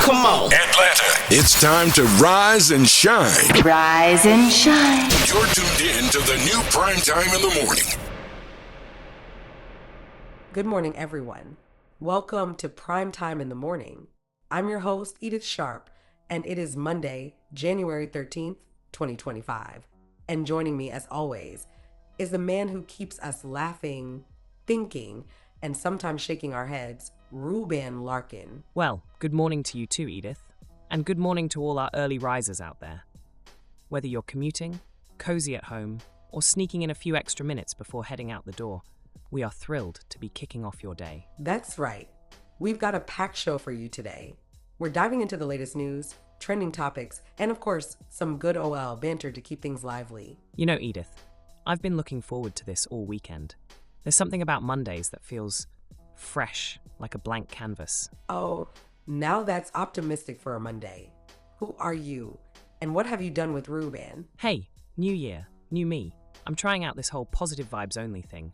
come on. Atlanta, it's time to rise and shine. Rise and shine. You're tuned in to the new Primetime in the morning. Good morning, everyone. Welcome to Primetime in the morning. I'm your host, Edith Sharp, and it is Monday, January 13th, 2025. And joining me, as always, is the man who keeps us laughing, thinking, and sometimes shaking our heads, Ruben Larkin. Well, good morning to you too, Edith. And good morning to all our early risers out there. Whether you're commuting, cozy at home, or sneaking in a few extra minutes before heading out the door, we are thrilled to be kicking off your day. That's right. We've got a packed show for you today. We're diving into the latest news, trending topics, and of course, some good OL banter to keep things lively. You know, Edith, I've been looking forward to this all weekend. There's something about Mondays that feels fresh, like a blank canvas. Oh, now that's optimistic for a Monday. Who are you? And what have you done with Ruben? Hey, new year, new me. I'm trying out this whole positive vibes only thing.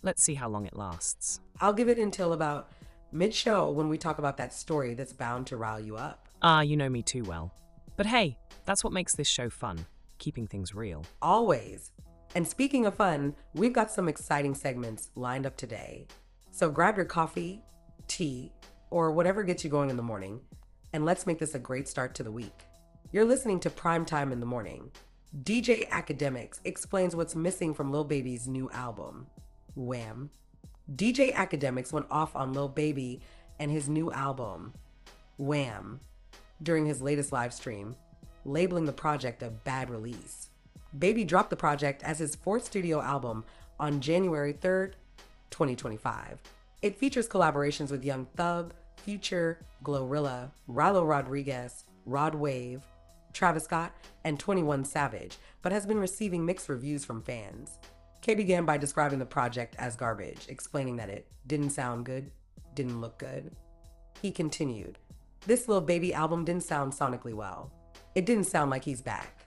Let's see how long it lasts. I'll give it until about mid-show when we talk about that story that's bound to rile you up. You know me too well. But hey, that's what makes this show fun, keeping things real. Always. And speaking of fun, we've got some exciting segments lined up today. So grab your coffee, tea, or whatever gets you going in the morning, and let's make this a great start to the week. You're listening to Primetime in the Morning. DJ Academics explains what's missing from Lil Baby's new album, Wham. DJ Academics went off on Lil Baby and his new album, Wham, during his latest live stream, labeling the project a bad release. Baby dropped the project as his fourth studio album on January 3rd, 2025. It features collaborations with Young Thug, Future, Glorilla, Rilo Rodriguez, Rod Wave, Travis Scott, and 21 Savage, but has been receiving mixed reviews from fans. K began by describing the project as garbage, explaining that it didn't sound good, didn't look good. He continued, "This Lil Baby album didn't sound sonically well. It didn't sound like he's back.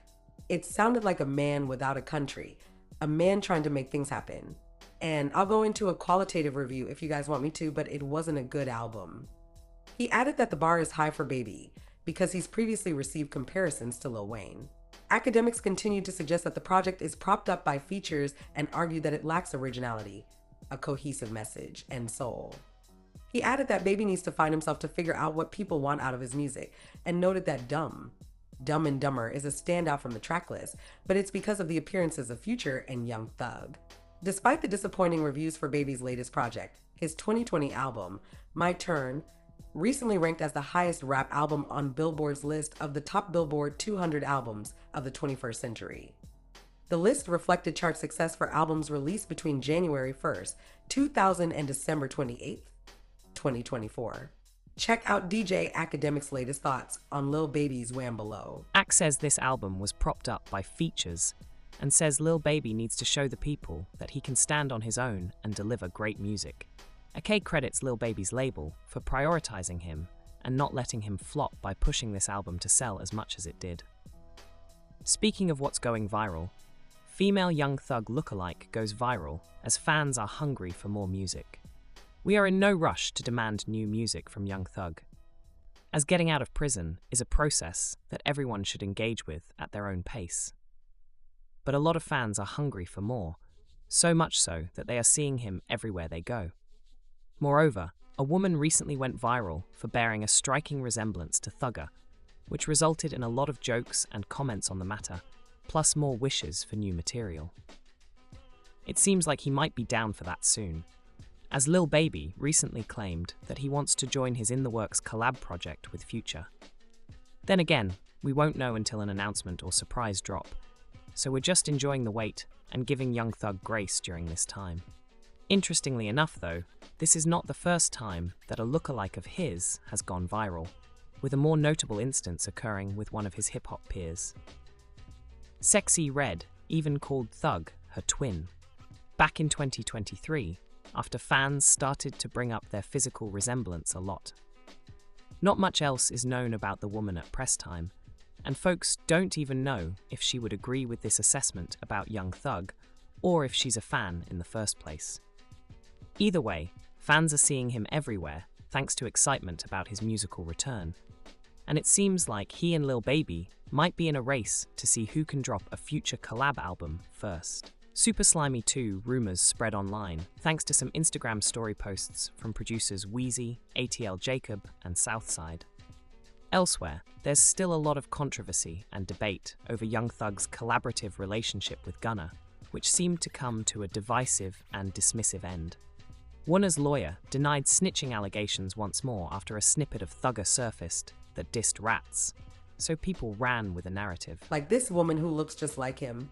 It sounded like a man without a country, a man trying to make things happen. And I'll go into a qualitative review if you guys want me to, but it wasn't a good album." He added that the bar is high for Baby because he's previously received comparisons to Lil Wayne. Academics continue to suggest that the project is propped up by features and argue that it lacks originality, a cohesive message, and soul. He added that Baby needs to find himself to figure out what people want out of his music, and noted that Dumb and Dumber is a standout from the track list, but it's because of the appearances of Future and Young Thug. Despite the disappointing reviews for Baby's latest project, his 2020 album, My Turn, recently ranked as the highest rap album on Billboard's list of the top Billboard 200 albums of the 21st century. The list reflected chart success for albums released between January 1st, 2000 and December 28th, 2024. Check out DJ Academic's latest thoughts on Lil Baby's Wham below. Ack says this album was propped up by features and says Lil Baby needs to show the people that he can stand on his own and deliver great music. K credits Lil Baby's label for prioritizing him and not letting him flop by pushing this album to sell as much as it did. Speaking of what's going viral, female Young Thug lookalike goes viral as fans are hungry for more music. We are in no rush to demand new music from Young Thug, as getting out of prison is a process that everyone should engage with at their own pace. But a lot of fans are hungry for more, so much so that they are seeing him everywhere they go. Moreover, a woman recently went viral for bearing a striking resemblance to Thugger, which resulted in a lot of jokes and comments on the matter, plus more wishes for new material. It seems like he might be down for that soon, as Lil Baby recently claimed that he wants to join his In The Works collab project with Future. Then again, we won't know until an announcement or surprise drop, so we're just enjoying the wait and giving Young Thug grace during this time. Interestingly enough though, this is not the first time that a lookalike of his has gone viral, with a more notable instance occurring with one of his hip-hop peers. Sexy Red even called Thug her twin. Back in 2023, after fans started to bring up their physical resemblance a lot. Not much else is known about the woman at press time, and folks don't even know if she would agree with this assessment about Young Thug, or if she's a fan in the first place. Either way, fans are seeing him everywhere thanks to excitement about his musical return, and it seems like he and Lil Baby might be in a race to see who can drop a future collab album first. Super Slimy 2 rumors spread online thanks to some Instagram story posts from producers Wheezy, ATL Jacob, and Southside. Elsewhere, there's still a lot of controversy and debate over Young Thug's collaborative relationship with Gunna, which seemed to come to a divisive and dismissive end. Wunna's lawyer denied snitching allegations once more after a snippet of Thugger surfaced that dissed Rats, so people ran with a narrative. Like this woman who looks just like him.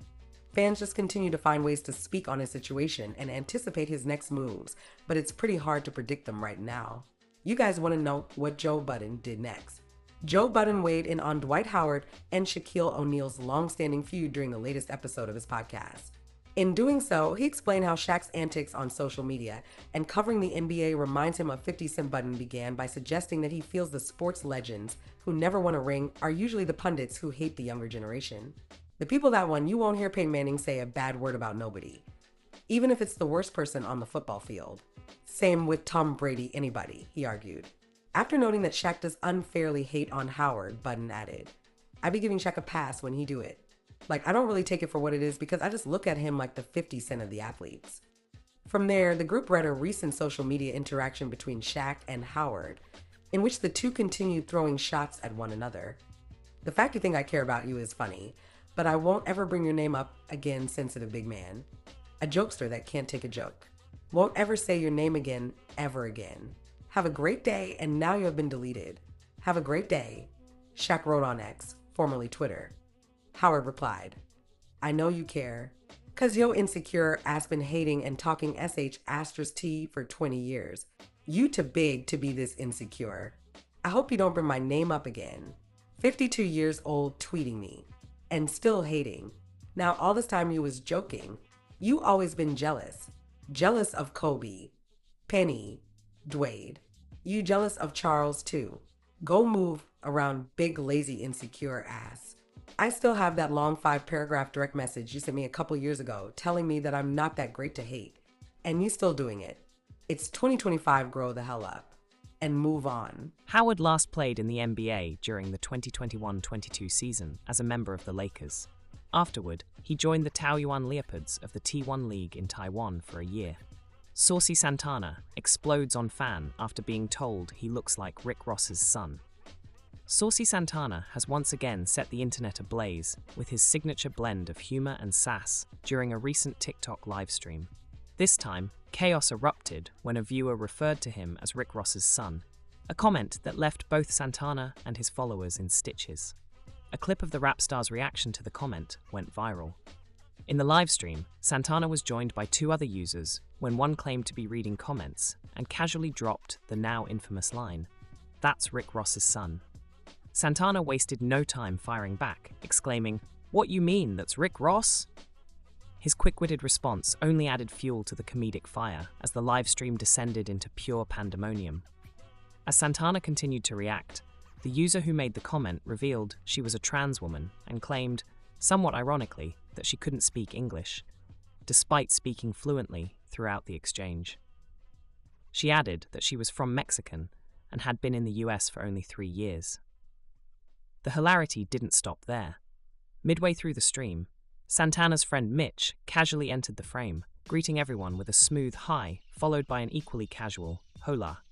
Fans just continue to find ways to speak on his situation and anticipate his next moves, but it's pretty hard to predict them right now. You guys want to know what Joe Budden did next. Joe Budden weighed in on Dwight Howard and Shaquille O'Neal's long-standing feud during the latest episode of his podcast. In doing so, he explained how Shaq's antics on social media and covering the NBA reminds him of 50 Cent. Budden began by suggesting that he feels the sports legends who never won a ring are usually the pundits who hate the younger generation. The people that won, you won't hear Peyton Manning say a bad word about nobody, even if it's the worst person on the football field. Same with Tom Brady, anybody, he argued. After noting that Shaq does unfairly hate on Howard, Budden added, "I be giving Shaq a pass when he do it. Like, I don't really take it for what it is because I just look at him like the 50 Cent of the athletes." From there, the group read a recent social media interaction between Shaq and Howard, in which the two continued throwing shots at one another. "The fact you think I care about you is funny, but I won't ever bring your name up again, sensitive big man. A jokester that can't take a joke. Won't ever say your name again, ever again. Have a great day, and now you have been deleted. Have a great day," Shaq wrote on X, formerly Twitter. Howard replied, "I know you care, 'cause yo insecure ass been hating and talking sh*t for 20 years. You too big to be this insecure. I hope you don't bring my name up again. 52 years old tweeting me, and still hating. Now all this time you was joking. You always been jealous. Jealous of Kobe, Penny, Dwayne. You jealous of Charles too. Go move around big lazy insecure ass. I still have that long 5-paragraph direct message you sent me a couple years ago telling me that I'm not that great to hate. And you still doing it. It's 2025, grow the hell up. And move on." Howard last played in the NBA during the 2021-22 season as a member of the Lakers. Afterward, he joined the Taoyuan Leopards of the T1 League in Taiwan for a year. Saucy Santana explodes on fan after being told he looks like Rick Ross's son. Saucy Santana has once again set the internet ablaze with his signature blend of humor and sass during a recent TikTok livestream. This time, chaos erupted when a viewer referred to him as Rick Ross's son, a comment that left both Santana and his followers in stitches. A clip of the rap star's reaction to the comment went viral. In the livestream, Santana was joined by 2 other users when one claimed to be reading comments and casually dropped the now infamous line, "That's Rick Ross's son." Santana wasted no time firing back, exclaiming, "What you mean, that's Rick Ross?" His quick-witted response only added fuel to the comedic fire as the livestream descended into pure pandemonium. As Santana continued to react, the user who made the comment revealed she was a trans woman and claimed, somewhat ironically, that she couldn't speak English, despite speaking fluently throughout the exchange. She added that she was from Mexican and had been in the US for only 3 years. The hilarity didn't stop there. Midway through the stream, Santana's friend Mitch casually entered the frame, greeting everyone with a smooth hi, followed by an equally casual hola.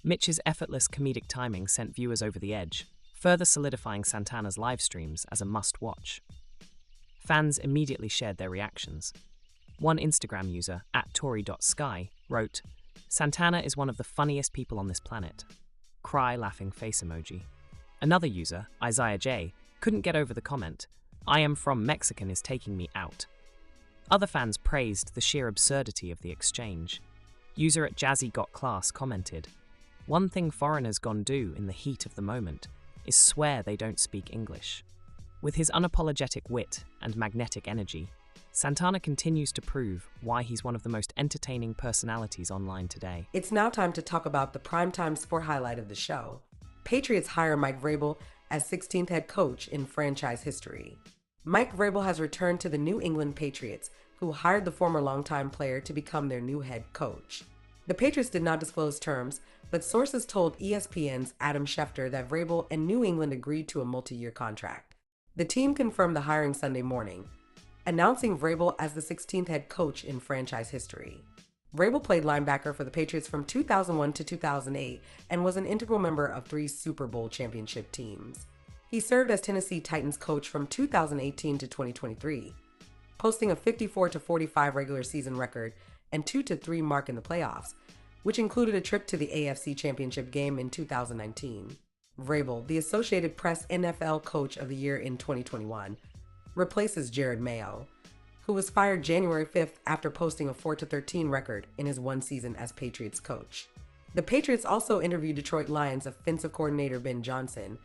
Mitch's effortless comedic timing sent viewers over the edge, further solidifying Santana's live streams as a must-watch. Fans immediately shared their reactions. One Instagram user, @tory.sky, wrote, "Santana is one of the funniest people on this planet. Cry laughing face emoji." Another user, Isaiah J, couldn't get over the comment, "I am from Mexican is taking me out." Other fans praised the sheer absurdity of the exchange. User @JazzyGotClass commented, "One thing foreigners gon' do in the heat of the moment is swear they don't speak English." With his unapologetic wit and magnetic energy, Santana continues to prove why he's one of the most entertaining personalities online today. It's now time to talk about the primetime sport highlight of the show. Patriots hire Mike Vrabel as 16th head coach in franchise history. Mike Vrabel has returned to the New England Patriots, who hired the former longtime player to become their new head coach. The Patriots did not disclose terms, but sources told ESPN's Adam Schefter that Vrabel and New England agreed to a multi-year contract. The team confirmed the hiring Sunday morning, announcing Vrabel as the 16th head coach in franchise history. Vrabel played linebacker for the Patriots from 2001 to 2008 and was an integral member of 3 Super Bowl championship teams. He served as Tennessee Titans coach from 2018 to 2023, posting a 54-45 regular season record and 2-3 mark in the playoffs, which included a trip to the AFC Championship game in 2019. Vrabel, the Associated Press NFL Coach of the Year in 2021, replaces Jared Mayo, who was fired January 5th after posting a 4-13 record in his one season as Patriots coach. The Patriots also interviewed Detroit Lions offensive coordinator Ben Johnson,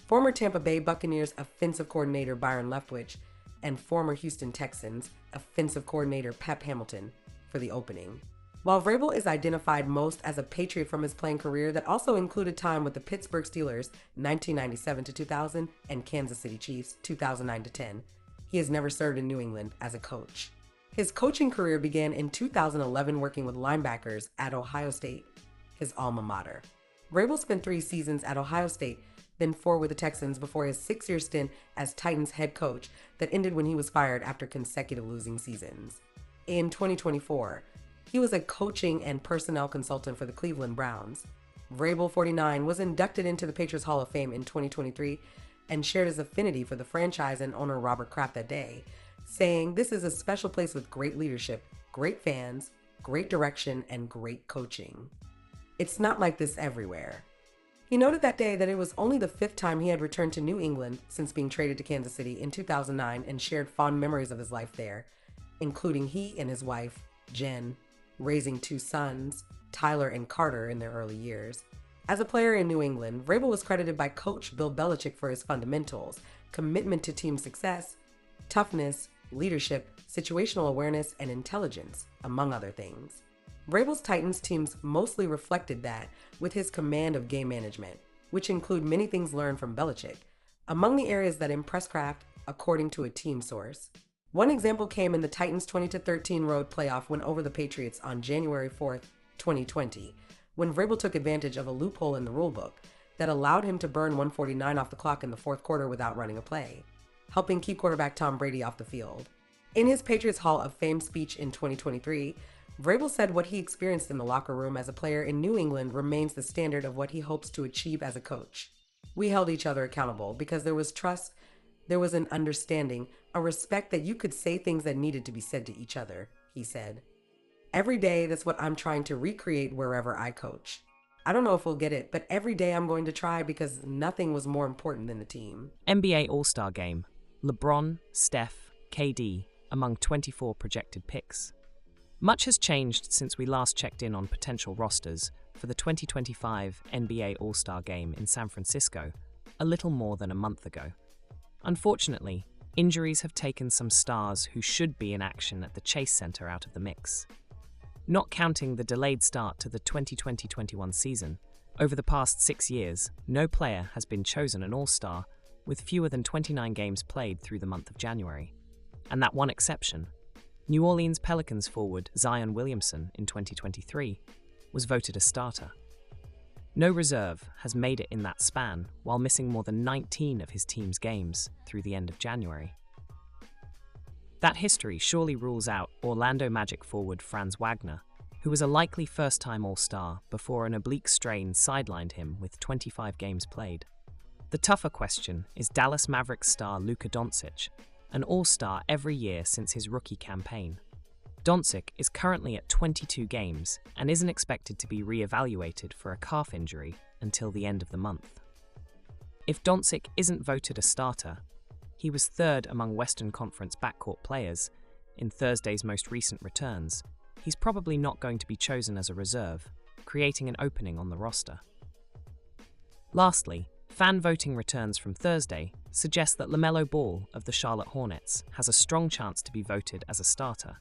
former Tampa Bay Buccaneers offensive coordinator Byron Leftwich, and former Houston Texans offensive coordinator Pep Hamilton for the opening. While Vrabel is identified most as a Patriot from his playing career that also included time with the Pittsburgh Steelers 1997 to 2000 and Kansas City Chiefs 2009 to 10, he has never served in New England as a coach. His coaching career began in 2011 working with linebackers at Ohio State, his alma mater. Vrabel spent 3 seasons at Ohio State, then 4 with the Texans before his 6-year stint as Titans head coach that ended when he was fired after consecutive losing seasons. In 2024, he was a coaching and personnel consultant for the Cleveland Browns. Vrabel, 49, was inducted into the Patriots Hall of Fame in 2023 and shared his affinity for the franchise and owner Robert Kraft that day, saying, "This is a special place with great leadership, great fans, great direction, and great coaching. It's not like this everywhere." He noted that day that it was only the 5th time he had returned to New England since being traded to Kansas City in 2009 and shared fond memories of his life there, including he and his wife, Jen, raising 2 sons, Tyler and Carter, in their early years. As a player in New England, Vrabel was credited by coach Bill Belichick for his fundamentals, commitment to team success, toughness, leadership, situational awareness, and intelligence, among other things. Vrabel's Titans teams mostly reflected that with his command of game management, which include many things learned from Belichick, among the areas that impressed Kraft, according to a team source. One example came in the Titans' 20-13 road playoff win over the Patriots on January 4th, 2020, when Vrabel took advantage of a loophole in the rulebook that allowed him to burn 149 off the clock in the 4th quarter without running a play, helping keep quarterback Tom Brady off the field. In his Patriots Hall of Fame speech in 2023, Vrabel said what he experienced in the locker room as a player in New England remains the standard of what he hopes to achieve as a coach. "We held each other accountable because there was trust, there was an understanding, a respect that you could say things that needed to be said to each other," he said. "Every day, that's what I'm trying to recreate wherever I coach. I don't know if we'll get it, but every day I'm going to try because nothing was more important than the team." NBA All-Star Game. LeBron, Steph, KD, among 24 projected picks. Much has changed since we last checked in on potential rosters for the 2025 NBA All-Star Game in San Francisco, a little more than a month ago. Unfortunately, injuries have taken some stars who should be in action at the Chase Center out of the mix. Not counting the delayed start to the 2020-21 season, over the past 6 years, no player has been chosen an All-Star with fewer than 29 games played through the month of January. And that one exception, New Orleans Pelicans forward Zion Williamson in 2023, was voted a starter. No reserve has made it in that span while missing more than 19 of his team's games through the end of January. That history surely rules out Orlando Magic forward Franz Wagner, who was a likely first-time All-Star before an oblique strain sidelined him with 25 games played. The tougher question is Dallas Mavericks star Luka Doncic, an All-Star every year since his rookie campaign. Doncic is currently at 22 games and isn't expected to be re-evaluated for a calf injury until the end of the month. If Doncic isn't voted a starter, he was 3rd among Western Conference backcourt players in Thursday's most recent returns. He's probably not going to be chosen as a reserve, creating an opening on the roster. Lastly, fan voting returns from Thursday suggest that LaMelo Ball of the Charlotte Hornets has a strong chance to be voted as a starter.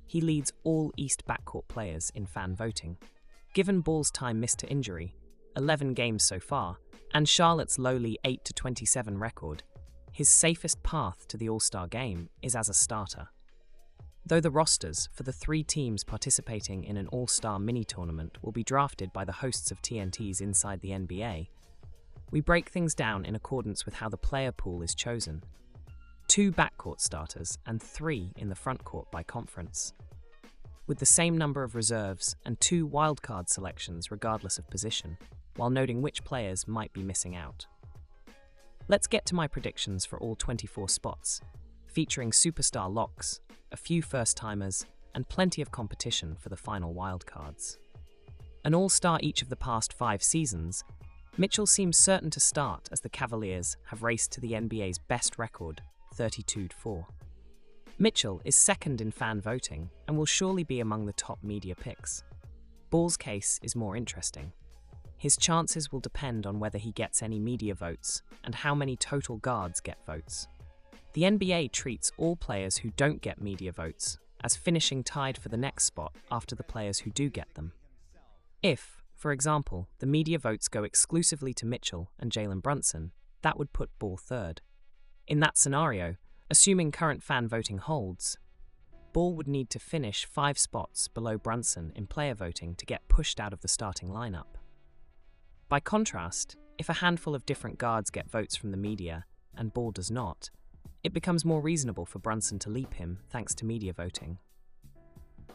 He leads all East backcourt players in fan voting. Given Ball's time missed to injury, 11 games so far, and Charlotte's lowly 8-27 record, his safest path to the All-Star game is as a starter. Though the rosters for the 3 teams participating in an all-star mini-tournament will be drafted by the hosts of TNT's Inside the NBA, we break things down in accordance with how the player pool is chosen. 2 backcourt starters and 3 in the frontcourt by conference, with the same number of reserves and 2 wildcard selections regardless of position, while noting which players might be missing out. Let's get to my predictions for all 24 spots, featuring superstar locks, a few first-timers, and plenty of competition for the final wildcards. An all-star each of the past 5 seasons, Mitchell seems certain to start as the Cavaliers have raced to the NBA's best record, 32-4. Mitchell is second in fan voting and will surely be among the top media picks. Ball's case is more interesting. His chances will depend on whether he gets any media votes and how many total guards get votes. The NBA treats all players who don't get media votes as finishing tied for the next spot after the players who do get them. If, for example, the media votes go exclusively to Mitchell and Jalen Brunson, that would put Ball third. In that scenario, assuming current fan voting holds, Ball would need to finish 5 spots below Brunson in player voting to get pushed out of the starting lineup. By contrast, if a handful of different guards get votes from the media and Ball does not, it becomes more reasonable for Brunson to leap him thanks to media voting.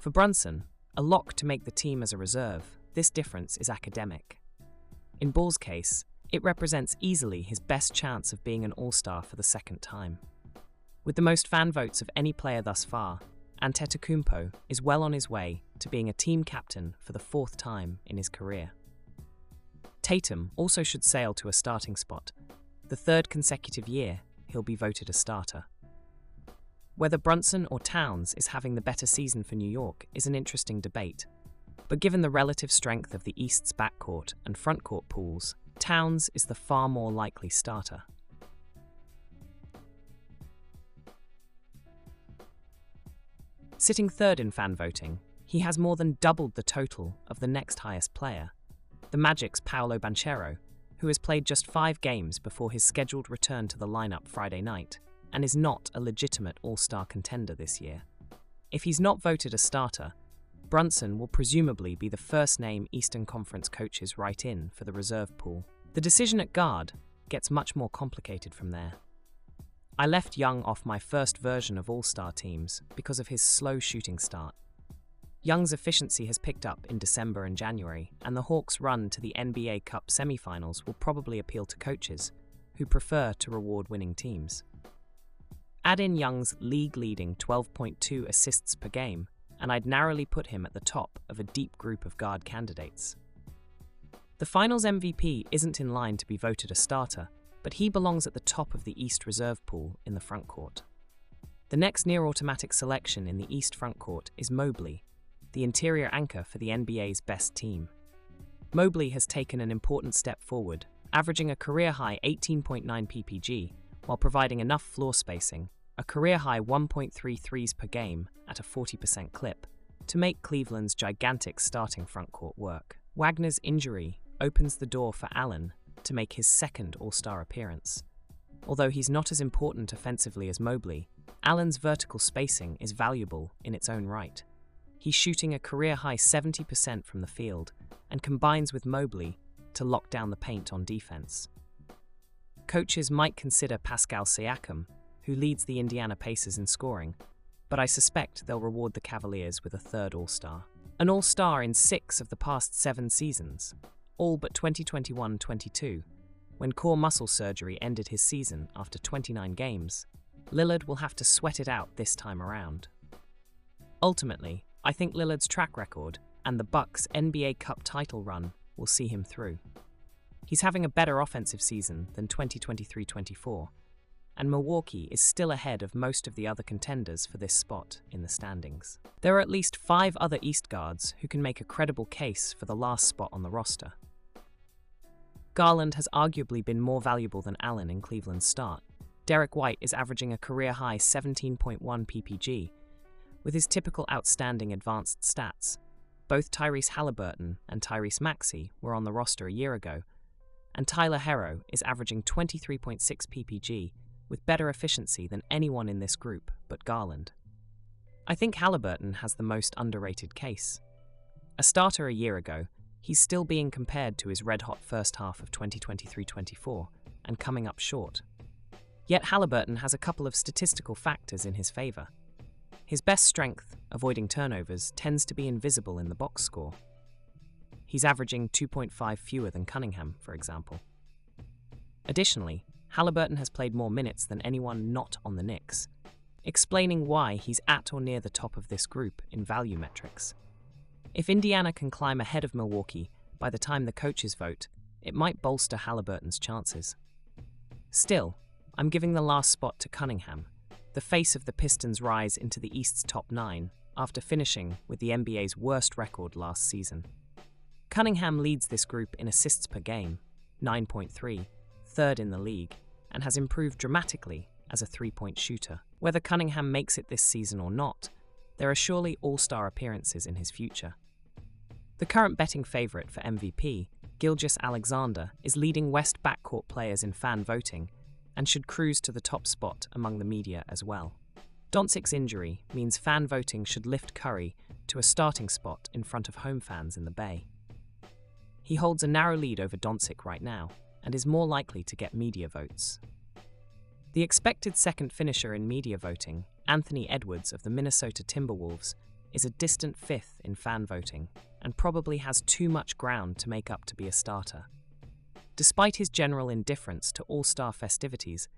For Brunson, a lock to make the team as a reserve, this difference is academic. In Ball's case, it represents easily his best chance of being an all-star for the second time. With the most fan votes of any player thus far, Antetokounmpo is well on his way to being a team captain for the 4th time in his career. Tatum also should sail to a starting spot, the 3rd consecutive year he'll be voted a starter. Whether Brunson or Towns is having the better season for New York is an interesting debate, but given the relative strength of the East's backcourt and frontcourt pools, Towns is the far more likely starter. Sitting 3rd in fan voting, he has more than doubled the total of the next highest player, the Magic's Paolo Banchero, who has played just 5 games before his scheduled return to the lineup Friday night, and is not a legitimate all-star contender this year. If he's not voted a starter, Brunson will presumably be the first name Eastern Conference coaches write in for the reserve pool. The decision at guard gets much more complicated from there. I left Young off my first version of all-star teams because of his slow shooting start. Young's efficiency has picked up in December and January, and the Hawks' run to the NBA Cup semifinals will probably appeal to coaches who prefer to reward winning teams. Add in Young's league-leading 12.2 assists per game, and I'd narrowly put him at the top of a deep group of guard candidates. The Finals MVP isn't in line to be voted a starter, but he belongs at the top of the East reserve pool in the frontcourt. The next near-automatic selection in the East frontcourt is Mobley, the interior anchor for the NBA's best team. Mobley has taken an important step forward, averaging a career-high 18.9 ppg, while providing enough floor spacing, a career-high 1.3 threes per game at a 40% clip, to make Cleveland's gigantic starting frontcourt work. Wagner's injury opens the door for Allen to make his 2nd All-Star appearance. Although he's not as important offensively as Mobley, Allen's vertical spacing is valuable in its own right. He's shooting a career-high 70% from the field and combines with Mobley to lock down the paint on defense. Coaches might consider Pascal Siakam, who leads the Indiana Pacers in scoring, but I suspect they'll reward the Cavaliers with a 3rd All-Star. An All-Star in 6 of the past 7 seasons, all but 2021-22, when core muscle surgery ended his season after 29 games, Lillard will have to sweat it out this time around. Ultimately, I think Lillard's track record and the Bucks' NBA Cup title run will see him through. He's having a better offensive season than 2023-24, and Milwaukee is still ahead of most of the other contenders for this spot in the standings. There are at least 5 other East guards who can make a credible case for the last spot on the roster. Garland has arguably been more valuable than Allen in Cleveland's start. Derek White is averaging a career-high 17.1 ppg, with his typical outstanding advanced stats. Both Tyrese Halliburton and Tyrese Maxey were on the roster a year ago, and Tyler Herro is averaging 23.6 ppg, with better efficiency than anyone in this group but Garland. I think Halliburton has the most underrated case. A starter a year ago, he's still being compared to his red-hot first half of 2023-24 and coming up short. Yet Halliburton has a couple of statistical factors in his favour. His best strength, avoiding turnovers, tends to be invisible in the box score. He's averaging 2.5 fewer than Cunningham, for example. Additionally, Halliburton has played more minutes than anyone not on the Knicks, explaining why he's at or near the top of this group in value metrics. If Indiana can climb ahead of Milwaukee by the time the coaches vote, it might bolster Halliburton's chances. Still, I'm giving the last spot to Cunningham, the face of the Pistons' rise into the East's top 9 after finishing with the NBA's worst record last season. Cunningham leads this group in assists per game, 9.3, third in the league, and has improved dramatically as a three-point shooter. Whether Cunningham makes it this season or not, there are surely all-star appearances in his future. The current betting favourite for MVP, Gilgeous-Alexander, is leading West backcourt players in fan voting and should cruise to the top spot among the media as well. Doncic's injury means fan voting should lift Curry to a starting spot in front of home fans in the Bay. He holds a narrow lead over Doncic right now and is more likely to get media votes. The expected second finisher in media voting, Anthony Edwards of the Minnesota Timberwolves, is a distant fifth in fan voting and probably has too much ground to make up to be a starter. Despite his general indifference to all-star festivities,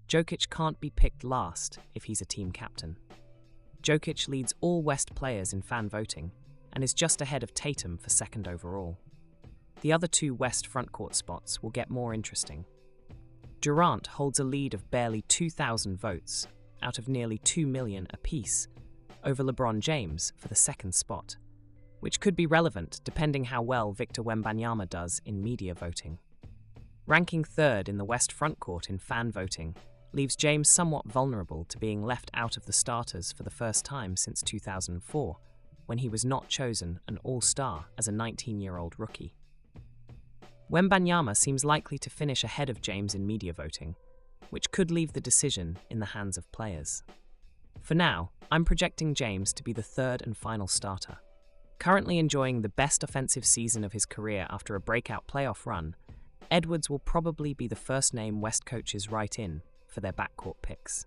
Jokic can't be picked last if he's a team captain. Jokic leads all West players in fan voting and is just ahead of Tatum for second overall. The other two West frontcourt spots will get more interesting. Durant holds a lead of barely 2,000 votes out of nearly 2 million apiece over LeBron James for the second spot, which could be relevant depending how well Victor Wembanyama does in media voting. Ranking third in the West frontcourt in fan voting leaves James somewhat vulnerable to being left out of the starters for the first time since 2004, when he was not chosen an All-Star as a 19-year-old rookie. Wembanyama seems likely to finish ahead of James in media voting, which could leave the decision in the hands of players. For now, I'm projecting James to be the third and final starter. Currently enjoying the best offensive season of his career after a breakout playoff run, Edwards will probably be the first name West coaches write in for their backcourt picks.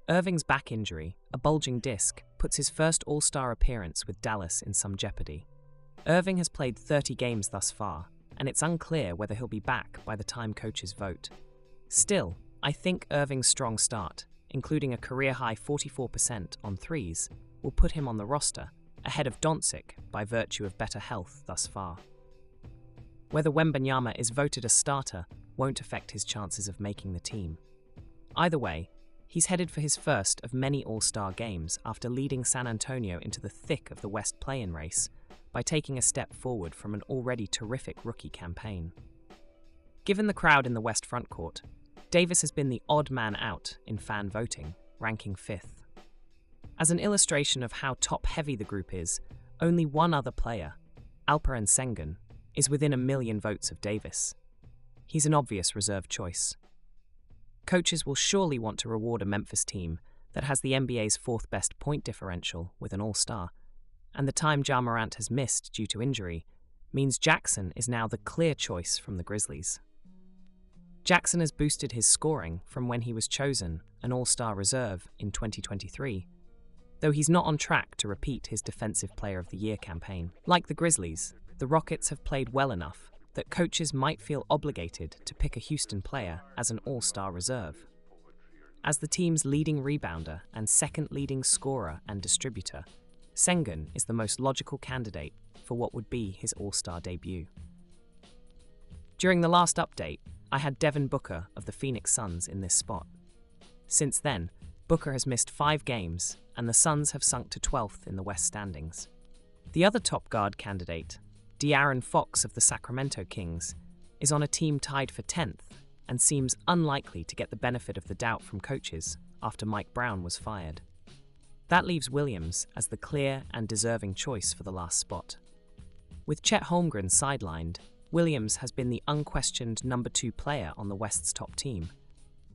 Irving's back injury, a bulging disc, puts his first All-Star appearance with Dallas in some jeopardy. Irving has played 30 games thus far, and it's unclear whether he'll be back by the time coaches vote. Still, I think Irving's strong start, including a career-high 44% on threes, will put him on the roster, ahead of Doncic by virtue of better health thus far. Whether Wembanyama is voted a starter won't affect his chances of making the team. Either way, he's headed for his first of many All-Star games after leading San Antonio into the thick of the West play-in race by taking a step forward from an already terrific rookie campaign. Given the crowd in the West frontcourt, Davis has been the odd man out in fan voting, ranking fifth. As an illustration of how top-heavy the group is, only one other player, Alperen Sengun, is within 1 million votes of Davis. He's an obvious reserve choice. Coaches will surely want to reward a Memphis team that has the NBA's fourth best point differential with an All-Star, and the time Ja Morant has missed due to injury means Jackson is now the clear choice from the Grizzlies. Jackson has boosted his scoring from when he was chosen an All-Star reserve in 2023, though he's not on track to repeat his Defensive Player of the Year campaign. Like the Grizzlies, the Rockets have played well enough that coaches might feel obligated to pick a Houston player as an All-Star reserve. As the team's leading rebounder and second leading scorer and distributor, Sengun is the most logical candidate for what would be his All-Star debut. During the last update, I had Devin Booker of the Phoenix Suns in this spot. Since then, Booker has missed 5 games, and the Suns have sunk to 12th in the West standings. The other top guard candidate, De'Aaron Fox of the Sacramento Kings, is on a team tied for 10th and seems unlikely to get the benefit of the doubt from coaches after Mike Brown was fired. That leaves Williams as the clear and deserving choice for the last spot. With Chet Holmgren sidelined, Williams has been the unquestioned number 2 player on the West's top team.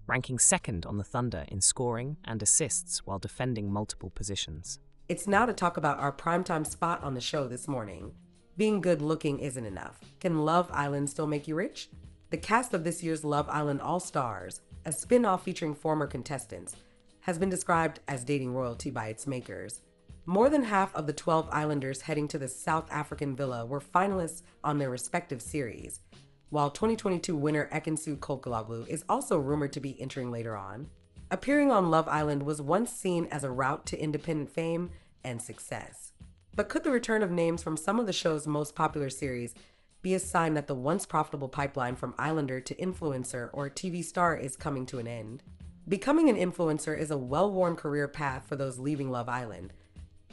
ranking second on the Thunder in scoring and assists while defending multiple positions. It's now to talk about our primetime spot on the show this morning. Being good looking isn't enough. Can Love Island still make you rich? The cast of this year's Love Island All-Stars, a spin-off featuring former contestants, has been described as dating royalty by its makers. More than half of the 12 Islanders heading to the South African villa were finalists on their respective series, while 2022 winner Ekansu Kolkaloglu is also rumored to be entering later on. Appearing on Love Island was once seen as a route to independent fame and success. But could the return of names from some of the show's most popular series be a sign that the once profitable pipeline from Islander to influencer or TV star is coming to an end? Becoming an influencer is a well-worn career path for those leaving Love Island,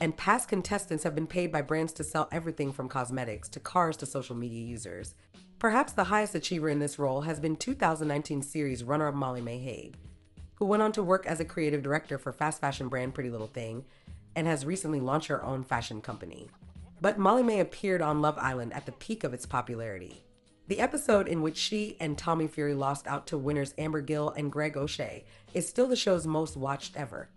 and past contestants have been paid by brands to sell everything from cosmetics to cars to social media users. Perhaps the highest achiever in this role has been 2019 series runner-up Molly May Hague, who went on to work as a creative director for fast fashion brand Pretty Little Thing and has recently launched her own fashion company. But Molly May appeared on Love Island at the peak of its popularity. The episode in which she and Tommy Fury lost out to winners Amber Gill and Greg O'Shea is still the show's most watched ever,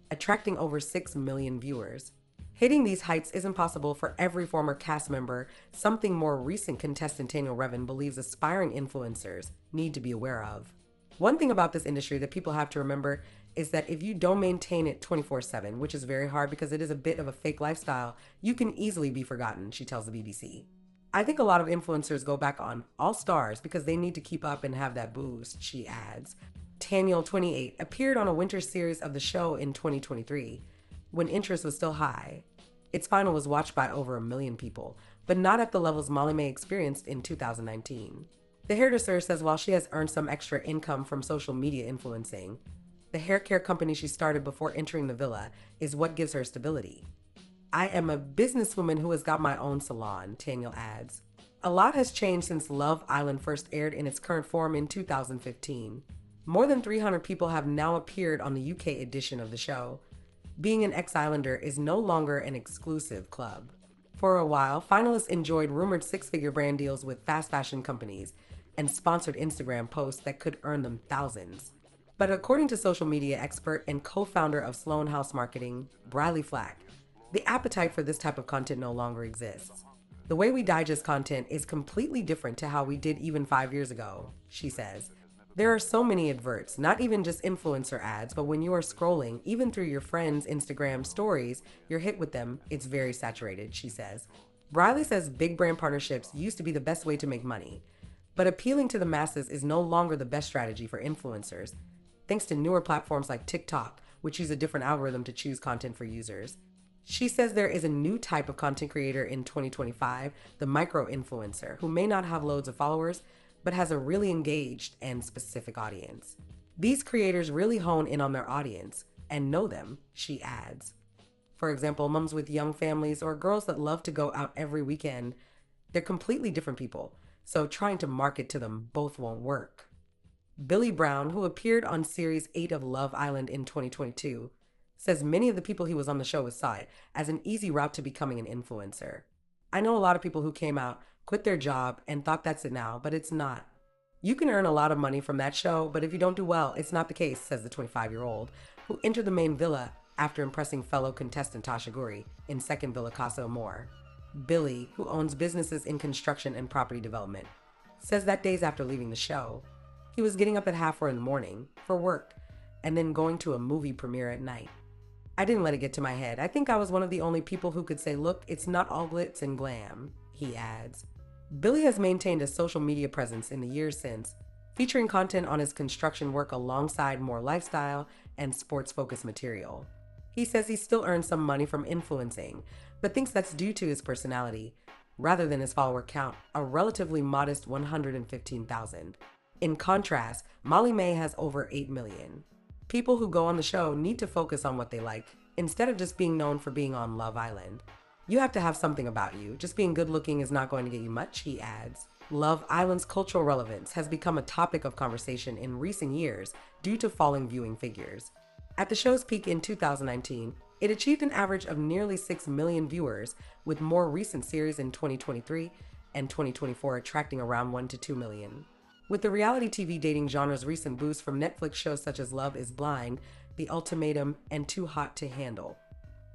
attracting over 6 million viewers. Hitting these heights isn't possible for every former cast member, something more recent contestant Daniel Revan believes aspiring influencers need to be aware of. One thing about this industry that people have to remember is that if you don't maintain it 24/7, which is very hard because it is a bit of a fake lifestyle, you can easily be forgotten, she tells the BBC. I think a lot of influencers go back on All Stars because they need to keep up and have that boost, she adds. Daniel, 28, appeared on a winter series of the show in 2023, when interest was still high. Its final was watched by over 1 million people, but not at the levels Molly May experienced in 2019. The hairdresser says while she has earned some extra income from social media influencing, the hair care company she started before entering the villa is what gives her stability. I am a businesswoman who has got my own salon, Daniel adds. A lot has changed since Love Island first aired in its current form in 2015. More than 300 people have now appeared on the UK edition of the show. Being an ex-Islander is no longer an exclusive club. For a while, finalists enjoyed rumored six-figure brand deals with fast fashion companies and sponsored Instagram posts that could earn them thousands. But according to social media expert and co-founder of Sloan House Marketing, Briley Flack, the appetite for this type of content no longer exists. The way we digest content is completely different to how we did even 5 years ago, she says. There are so many adverts, not even just influencer ads, but when you are scrolling, even through your friends' Instagram stories, you're hit with them. It's very saturated, she says. Briley says big brand partnerships used to be the best way to make money, but appealing to the masses is no longer the best strategy for influencers, thanks to newer platforms like TikTok, which use a different algorithm to choose content for users. She says there is a new type of content creator in 2025, the micro-influencer, who may not have loads of followers, but has a really engaged and specific audience. These creators really hone in on their audience and know them, she adds. For example, moms with young families or girls that love to go out every weekend, they're completely different people, so trying to market to them both won't work. Billy Brown, who appeared on Series 8 of Love Island in 2022, says many of the people he was on the show saw it as an easy route to becoming an influencer. I know a lot of people who came out, quit their job, and thought that's it now, but it's not. You can earn a lot of money from that show, but if you don't do well, it's not the case, says the 25-year-old, who entered the main villa after impressing fellow contestant Tasha Guri in second Villa Casa Amor. Billy, who owns businesses in construction and property development, says that days after leaving the show, he was getting up at 4:30 in the morning for work and then going to a movie premiere at night. I didn't let it get to my head. I think I was one of the only people who could say, look, it's not all glitz and glam, he adds. Billy has maintained a social media presence in the years since, featuring content on his construction work alongside more lifestyle and sports-focused material. He says he still earns some money from influencing, but thinks that's due to his personality, rather than his follower count, a relatively modest 115,000. In contrast, Molly May has over 8 million. People who go on the show need to focus on what they like, instead of just being known for being on Love Island. You have to have something about you. Just being good looking is not going to get you much, he adds. Love Island's cultural relevance has become a topic of conversation in recent years due to falling viewing figures. At the show's peak in 2019, it achieved an average of nearly 6 million viewers, with more recent series in 2023 and 2024 attracting around 1 to 2 million. With the reality TV dating genre's recent boost from Netflix shows such as Love is Blind, The Ultimatum, and Too Hot to Handle,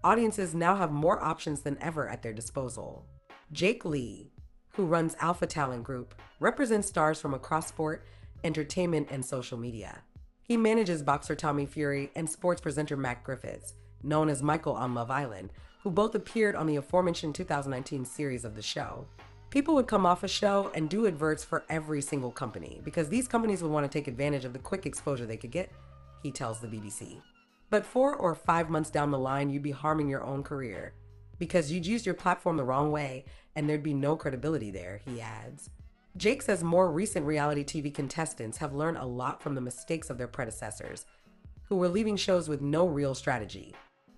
audiences now have more options than ever at their disposal. Jake Lee, who runs Alpha Talent Group, represents stars from across sport, entertainment, and social media. He manages boxer Tommy Fury and sports presenter Matt Griffiths, known as Michael on Love Island, who both appeared on the aforementioned 2019 series of the show. People would come off a show and do adverts for every single company because these companies would want to take advantage of the quick exposure they could get, he tells the BBC. But 4 or 5 months down the line, you'd be harming your own career because you'd used your platform the wrong way and there'd be no credibility there, he adds. Jake says more recent reality TV contestants have learned a lot from the mistakes of their predecessors, who were leaving shows with no real strategy.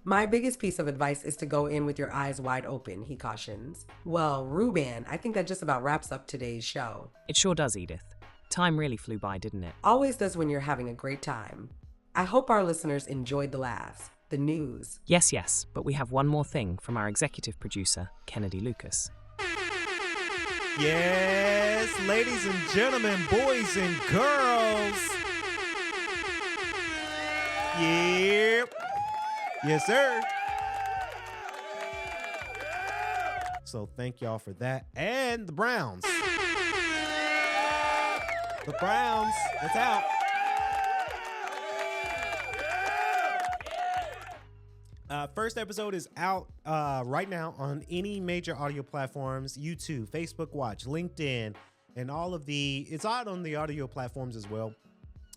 My biggest piece of advice is to go in with your eyes wide open, he cautions. Well, Ruben, I think that just about wraps up today's show. It sure does, Edith. Time really flew by, didn't it? Always does when you're having a great time. I hope our listeners enjoyed the laughs, the news. Yes, but we have one more thing from our executive producer, Kennedy Lucas. Yes, ladies and gentlemen, boys and girls. Yep. Yes, sir. So thank y'all for that. And the Browns. The Browns. It's out. First episode is out right now on any major audio platforms, YouTube, Facebook Watch, LinkedIn, and all of it's out on the audio platforms as well.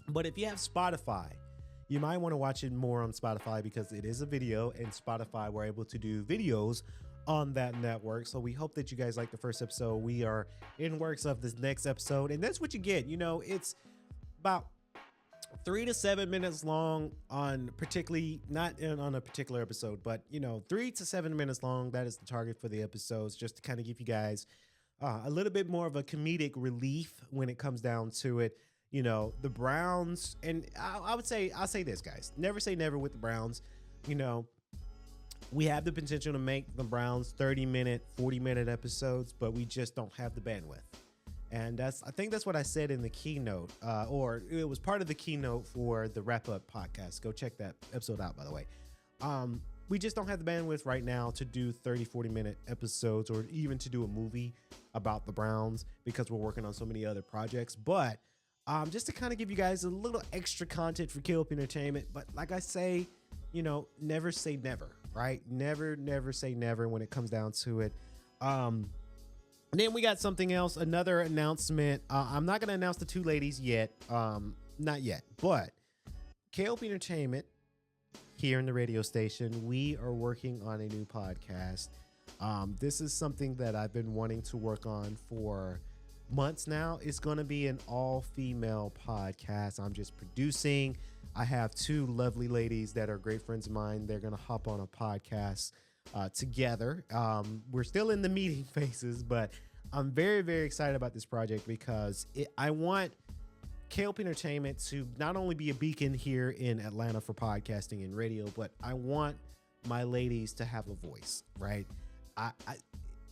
But if you have Spotify, you might want to watch it more on Spotify because it is a video, and Spotify were able to do videos on that network. So we hope that you guys like the first episode. We are in works of this next episode, and that's what you get. You know, it's about 3 to 7 minutes long on particularly, not on a particular episode, but 3 to 7 minutes long. That is the target for the episodes, just to kind of give you guys a little bit more of a comedic relief when it comes down to it. The Browns, and I'll say this, guys, never say never with the Browns. We have the potential to make the Browns 30-minute, 40-minute episodes, but we just don't have the bandwidth. And I think that's what I said in the keynote, or it was part of the keynote for the Wrap Up podcast. Go check that episode out, by the way. We just don't have the bandwidth right now to do 30, 40-minute episodes, or even to do a movie about the Browns, because we're working on so many other projects. But just to kind of give you guys a little extra content for K.L.P Entertainment. But like I say, never say never, right? Never say never when it comes down to it. Then we got something else, another announcement. I'm not going to announce the two ladies yet. Not yet. But K.L.P Entertainment, here in the radio station, we are working on a new podcast. This is something that I've been wanting to work on for months now. It's going to be an all-female podcast. I'm just producing. I have two lovely ladies that are great friends of mine. They're going to hop on a podcast together. We're still in the meeting phases, but I'm very, very excited about this project because I want K.L.P Entertainment to not only be a beacon here in Atlanta for podcasting and radio, but I want my ladies to have a voice, right?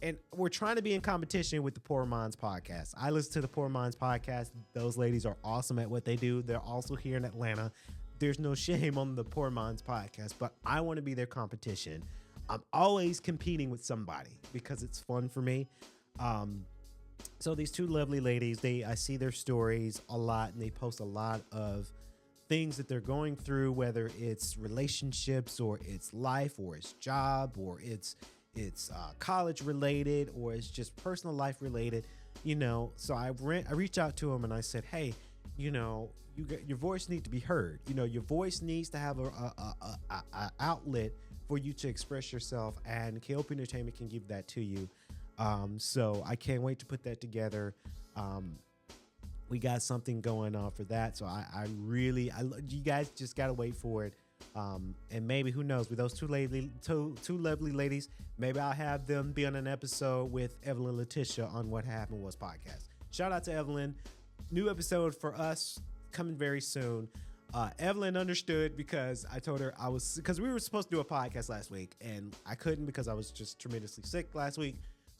And we're trying to be in competition with the Poor Minds podcast. I listen to the Poor Minds podcast. Those ladies are awesome at what they do. They're also here in Atlanta. There's no shame on the Poor Minds podcast, but I want to be their competition. I'm always competing with somebody because it's fun for me. So these two lovely ladies, I see their stories a lot, and they post a lot of things that they're going through, whether it's relationships or it's life or it's job or it's college related or it's just personal life related, So I reached out to them and I said, hey, your voice needs to be heard. Your voice needs to have a outlet for you to express yourself, and K.L.P Entertainment can give that to you. So I can't wait to put that together. We got something going on for that. So you guys just got to wait for it. And maybe, who knows, with those two lovely ladies, maybe I'll have them be on an episode with Evelyn and Letitia on What Happened Was podcast. Shout out to Evelyn. New episode for us coming very soon. Evelyn understood because I told her because we were supposed to do a podcast last week and I couldn't because I was just tremendously sick last week.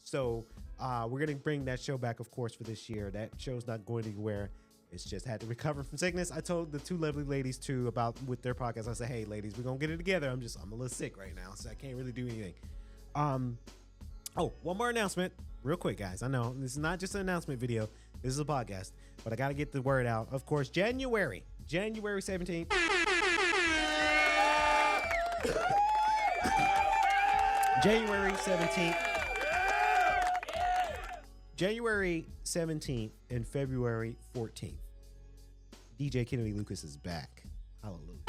So we're going to bring that show back, of course, for this year. That show's not going anywhere. It's just had to recover from sickness. I told the two lovely ladies too about with their podcast. I said, hey ladies, we're going to get it together. I'm a little sick right now, so I can't really do anything. Oh, one more announcement real quick, guys. I know this is not just an announcement video. This is a podcast, but I got to get the word out. Of course, January 17th. January 17th and February 14th. DJ Kennedy Lucas is back. Hallelujah.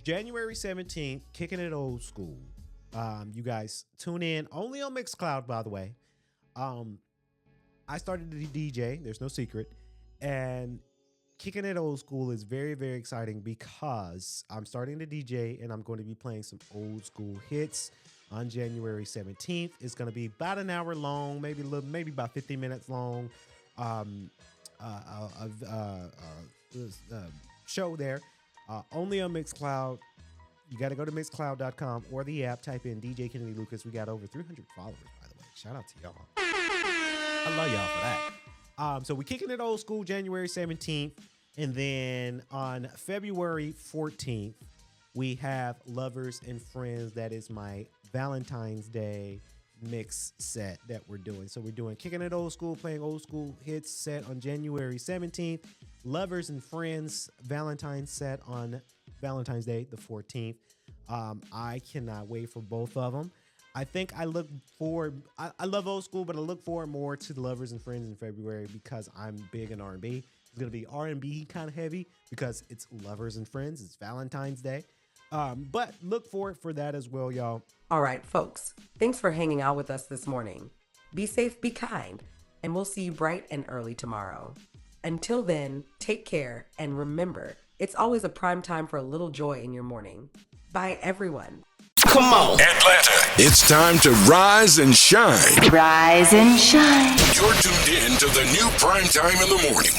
January 17th, kicking it old school. You guys tune in only on Mixcloud, by the way. I started to DJ, there's no secret, and kicking it old school is very, very exciting because I'm starting to DJ and I'm going to be playing some old school hits on January 17th. It's going to be about an hour long, maybe about 15 minutes long. Show there, only on Mixcloud. You got to go to mixcloud.com or the app, type in DJ Kennedy Lucas. We got over 300 followers, by the way. Shout out to y'all. I love y'all for that. So we're kicking it old school January 17th. And then on February 14th, we have Lovers and Friends. That is my Valentine's Day mix set that we're doing. So we're doing Kicking It Old School, playing old school hits set on January 17th. Lovers and Friends Valentine's set on Valentine's Day, the 14th. I cannot wait for both of them. I think I look forward. I love old school, but I look forward more to the Lovers and Friends in February because I'm big in R&B. It's gonna be R&B kind of heavy because it's Lovers and Friends. It's Valentine's Day. But look forward for that as well, y'all. All right, folks. Thanks for hanging out with us this morning. Be safe, be kind, and we'll see you bright and early tomorrow. Until then, take care, and remember, it's always a prime time for a little joy in your morning. Bye, everyone. Come on, Atlanta. It's time to rise and shine. Rise and shine. You're tuned in to the new Primetime in the Morning.